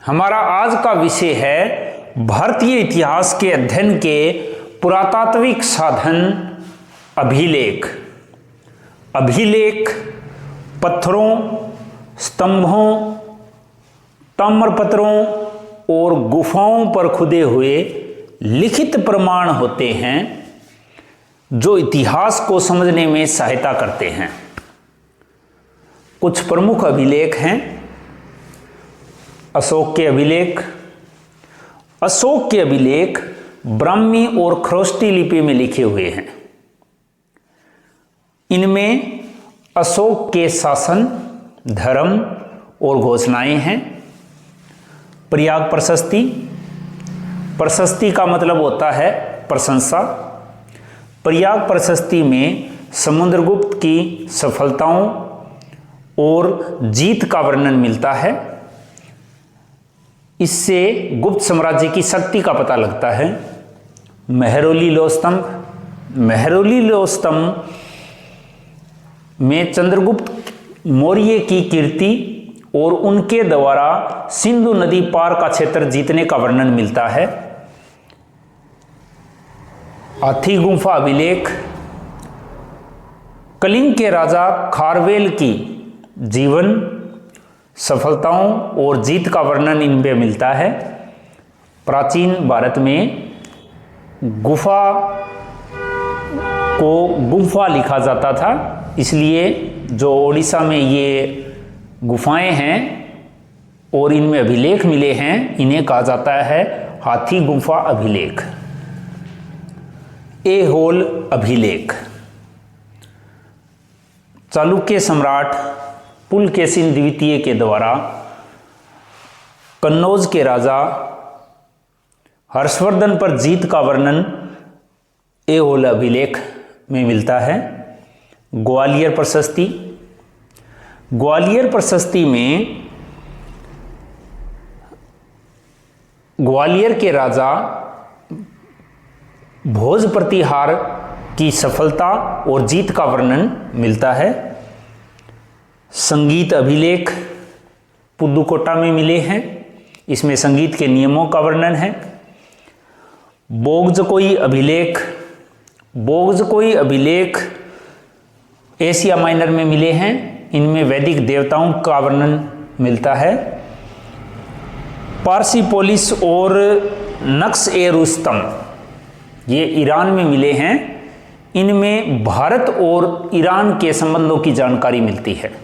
हमारा आज का विषय है भारतीय इतिहास के अध्ययन के पुरातात्विक साधन अभिलेख। अभिलेख पत्थरों, स्तंभों, ताम्रपत्रों और गुफाओं पर खुदे हुए लिखित प्रमाण होते हैं जो इतिहास को समझने में सहायता करते हैं। कुछ प्रमुख अभिलेख हैं। अशोक के अभिलेख। अशोक के अभिलेख ब्राह्मी और खरोष्टी लिपि में लिखे हुए हैं। इनमें अशोक के शासन, धर्म और घोषणाएं हैं। प्रयाग प्रशस्ति। प्रशस्ति का मतलब होता है प्रशंसा। प्रयाग प्रशस्ति में समुद्रगुप्त की सफलताओं और जीत का वर्णन मिलता है। इससे गुप्त साम्राज्य की शक्ति का पता लगता है। मेहरौली लोह स्तंभ। मेहरौली लोह स्तंभ में चंद्रगुप्त मौर्य की कीर्ति और उनके द्वारा सिंधु नदी पार का क्षेत्र जीतने का वर्णन मिलता है। हाथी गुफा अभिलेख कलिंग के राजा खारवेल की जीवन, सफलताओं और जीत का वर्णन इनमें मिलता है। प्राचीन भारत में गुफा को गुम्फा लिखा जाता था, इसलिए जो ओडिशा में ये गुफाएं हैं और इनमें अभिलेख मिले हैं, इन्हें कहा जाता है हाथी गुफा अभिलेख। ऐहोल अभिलेख चालुक्य सम्राट पुलकेशिन द्वितीय के द्वारा कन्नौज के राजा हर्षवर्धन पर जीत का वर्णन ऐहोल अभिलेख में मिलता है। ग्वालियर प्रशस्ति। ग्वालियर प्रशस्ति में ग्वालियर के राजा भोज प्रतिहार की सफलता और जीत का वर्णन मिलता है। संगीत अभिलेख पुदुकोट्टा में मिले हैं। इसमें संगीत के नियमों का वर्णन है। बोग्जकोई अभिलेख। बोग्जकोई अभिलेख एशिया माइनर में मिले हैं। इनमें वैदिक देवताओं का वर्णन मिलता है। पार्सिपोलिस और नक्श ए रुस्तम ये ईरान में मिले हैं। इनमें भारत और ईरान के संबंधों की जानकारी मिलती है।